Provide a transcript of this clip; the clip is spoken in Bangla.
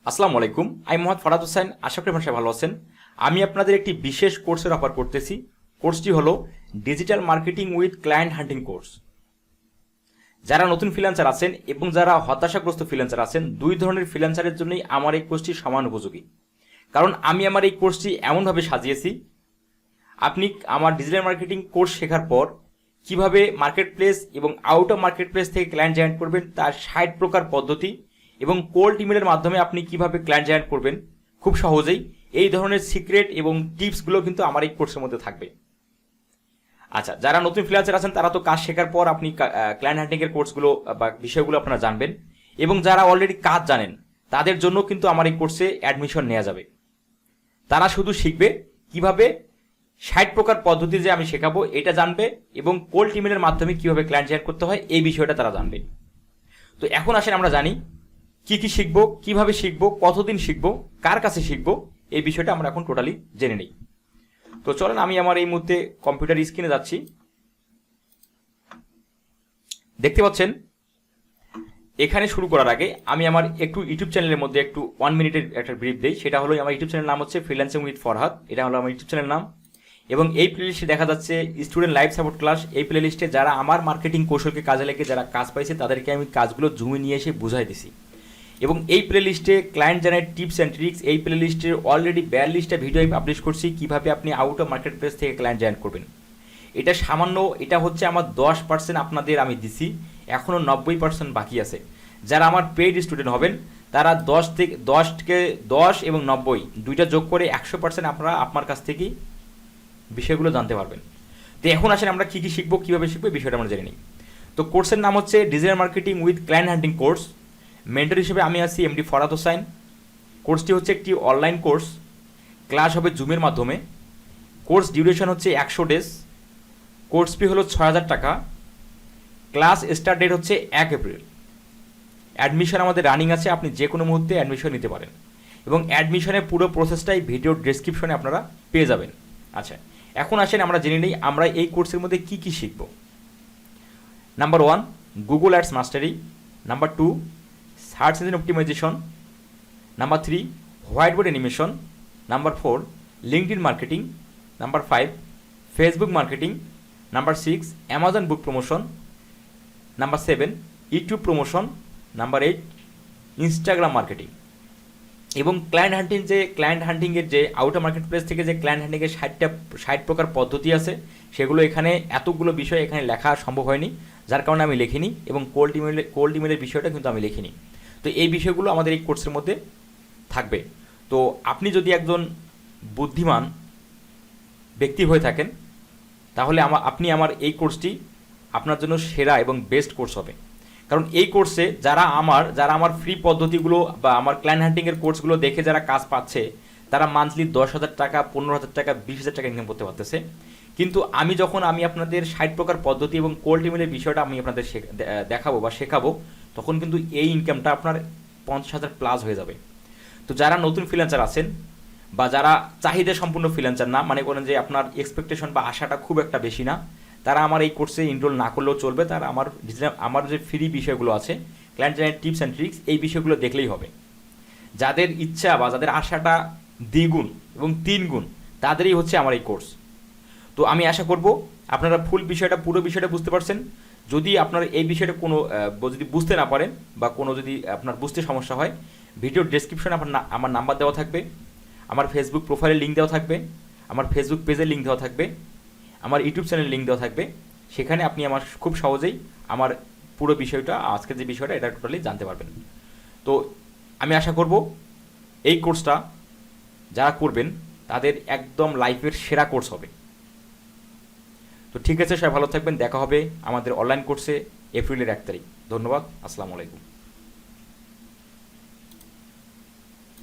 আসসালামু আলাইকুম, আমি মোহাম্মদ ফরাদ হোসেন। আশা করি আপনারা ভালো আছেন। আমি আপনাদের একটি বিশেষ কোর্সের অফার করতেছি। কোর্সটি হলো digital marketing with client hunting course. যারা নতুন ফ্রিল্যান্সার আছেন এবং যারা হতাশাগ্রস্ত ফ্রিল্যান্সার আছেন, দুই ধরনের ফ্রিল্যান্সারের জন্যই আমার এই কোর্সটি সমান উপযোগী। কারণ আমি আমার এই কোর্সটি এমনভাবে সাজিয়েছি, আপনি আমার ডিজিটাল মার্কেটিং কোর্স শেখার পর কিভাবে মার্কেট প্লেস এবং আউট অফ মার্কেট প্লেস থেকে ক্লায়েন্ট জেনারেট করবেন তার 60 প্রকার পদ্ধতি এবং কোল্ড ইমেলের মাধ্যমে আপনি কিভাবে ক্লায়েন্ট জেনারেট করবেন খুব সহজেই, এই ধরনের সিক্রেট এবং টিপসগুলো কিন্তু আমার এই কোর্সের মধ্যে থাকবে। আচ্ছা, যারা নতুন ফ্রিল্যান্সার আছেন তারা তো কাজ শেখার পর আপনি ক্লায়েন্ট হান্টিংয়ের কোর্সগুলো বা বিষয়গুলো আপনারা জানবেন, এবং যারা অলরেডি কাজ জানেন তাদের জন্য কিন্তু আমার এই কোর্সে অ্যাডমিশন নেওয়া যাবে। তারা শুধু শিখবে কিভাবে 60 প্রকার পদ্ধতি যে আমি শেখাবো এটা জানবে, এবং কোল্ড ইমেলের মাধ্যমে কিভাবে ক্লায়েন্ট জেনারেট করতে হয় এই বিষয়টা তারা জানবে। তো এখন আসেন আমরা জানি কি কি শিখবো, কিভাবে শিখবো, কতদিন শিখবো, কার কাছে শিখবো, এই বিষয়টা আমরা এখন টোটালি জেনে নিই। তো চলেন আমি আমার এই মুহূর্তে কম্পিউটার স্ক্রিনে যাচ্ছি। দেখতে পাচ্ছেন এখানে শুরু করার আগে আমি আমার একটু ইউটিউব চ্যানেলের মধ্যে একটু 1 মিনিটের একটা ব্রিফ দিই। সেটা হলো আমার ইউটিউব চ্যানেলের নাম হচ্ছে ফ্রিল্যান্সিং উইথ ফরহাদ, এটা হলো আমার ইউটিউব চ্যানেলের নাম। এবং এই প্লেলিস্টে দেখা যাচ্ছে স্টুডেন্ট লাইভ সাপোর্ট ক্লাস। এই প্লেলিস্টে যারা আমার মার্কেটিং কৌশলকে কাজে লেগে যারা কাজ পাইছে তাদেরকে আমি কাজগুলো জুমে নিয়ে এসে বুঝাই দিছি। এবং এই প্লেলিস্টে client generate tips and tricks, এই প্লেলিস্টের অলরেডি 42টা ভিডিও আমি পাবলিশ করছি কীভাবে আপনি আউট অফ মার্কেট প্লেস থেকে ক্লায়েন্ট জেনারেট করবেন। এটা সামান্য, এটা হচ্ছে আমার 10% আপনাদের আমি দিছি, এখনও 90% বাকি আছে। যারা আমার পেইড স্টুডেন্ট হবেন তারা 10 এবং 90 দুইটা যোগ করে 100% আপনারা আপনার কাছ থেকেই বিষয়গুলো জানতে পারবেন। তো এখন আসেন আমরা কী কী শিখবো, কীভাবে শিখবো এই বিষয়টা আমরা জেনে নিই। তো কোর্সের নাম হচ্ছে digital marketing with client hunting course. Mentor হিসেবে আমি আছি এমডি ফরাদ হোসেন। কোর্সটি হচ্ছে একটি অনলাইন কোর্স, ক্লাস হবে জুমের মাধ্যমে। কোর্স ডিউরেশন হচ্ছে 100 ডেজ। কোর্স ফি হলো 6000 টাকা। ক্লাস স্টার্ট ডেট হচ্ছে 1 এপ্রিল। অ্যাডমিশন আমাদের রানিং আছে, আপনি যে কোনো মুহূর্তে অ্যাডমিশন নিতে পারেন, এবং অ্যাডমিশনের পুরো প্রসেসটাই ভিডিও ডেসক্রিপশনে আপনারা পেয়ে যাবেন। আচ্ছা, এখন আসেন আমরা জেনে নিই আমরা এই কোর্সের মধ্যে কী কী শিখব। Number 1 Google ads mastery. Number 2 search engine optimisation. Number 3 whiteboard animation. Number 4 LinkedIn marketing. Number 5 Facebook marketing. Number 6 Amazon book promotion. Number 7 YouTube promotion. Number 8 Instagram marketing. এবং ক্লায়েন্ট হান্টিংয়ের যে আউট অফ মার্কেট প্লেস থেকে যে ক্লায়েন্ট হান্টিংয়ের 60 প্রকার পদ্ধতি আছে, সেগুলো এখানে এতগুলো বিষয় এখানে লেখা সম্ভব হয়নি, যার কারণে আমি লিখিনি, এবং কোল্ড ইমেলের বিষয়টা কিন্তু আমি লিখিনি। তো এই বিষয়গুলো আমাদের এই কোর্সের মধ্যে থাকবে। তো আপনি যদি একজন বুদ্ধিমান ব্যক্তি হয়ে থাকেন তাহলে আপনি আমার এই কোর্সটি আপনার জন্য সেরা এবং বেস্ট কোর্স হবে। কারণ এই কোর্সে যারা আমার ফ্রি পদ্ধতিগুলো বা আমার ক্লায়েন্ট হান্টিংয়ের কোর্সগুলো দেখে যারা কাজ পাচ্ছে তারা মান্থলি 10,000 টাকা, 15,000 টাকা, 20,000 টাকা ইনকাম করতে পারতেছে। কিন্তু আমি আপনাদের 60 প্রকার পদ্ধতি এবং কোল্ড ইমেলের বিষয়টা আমি আপনাদের দেখাবো বা শেখাবো, তখন কিন্তু এই ইনকামটা আপনার 50,000 প্লাস হয়ে যাবে। তো যারা নতুন ফ্রিল্যান্সার আছেন বা যারা চাহিদা সম্পূর্ণ ফ্রিল্যান্সার না, মানে করেন যে আপনার এক্সপেকটেশন বা আশাটা খুব একটা বেশি না, তারা আমার এই কোর্সে এনরোল না করলেও চলবে। তারা আমার যে ফ্রি বিষয়গুলো আছে client generate tips and tricks, এই বিষয়গুলো দেখলেই হবে। যাদের ইচ্ছা বা যাদের আশাটা দ্বিগুণ এবং 3 গুণ, তাদেরই হচ্ছে আমার এই কোর্স। তো আমি আশা করব আপনারা পুরো বিষয়টা বুঝতে পারছেন। যদি আপনার এই বিষয়টা যদি বুঝতে না পারেন বা যদি আপনার বুঝতে সমস্যা হয়, ভিডিওর ডেসক্রিপশনে আমার নাম্বার দেওয়া থাকবে, আমার ফেসবুক প্রোফাইলের লিঙ্ক দেওয়া থাকবে, আমার ফেসবুক পেজের লিঙ্ক দেওয়া থাকবে, আমার ইউটিউব চ্যানেলের লিঙ্ক দেওয়া থাকবে। সেখানে আপনি আমার খুব সহজেই আমার পুরো বিষয়টা, আজকের যে বিষয়টা, এটা টোটালি জানতে পারবেন। তো আমি আশা করব এই কোর্সটা যারা করবেন তাদের একদম লাইফের সেরা কোর্স হবে। তো ঠিক আছে, সবাই ভালো থাকবেন। দেখা হবে আমাদের অনলাইন কোর্সে এপ্রিলের 1 তারিখ। ধন্যবাদ। আসসালামু আলাইকুম।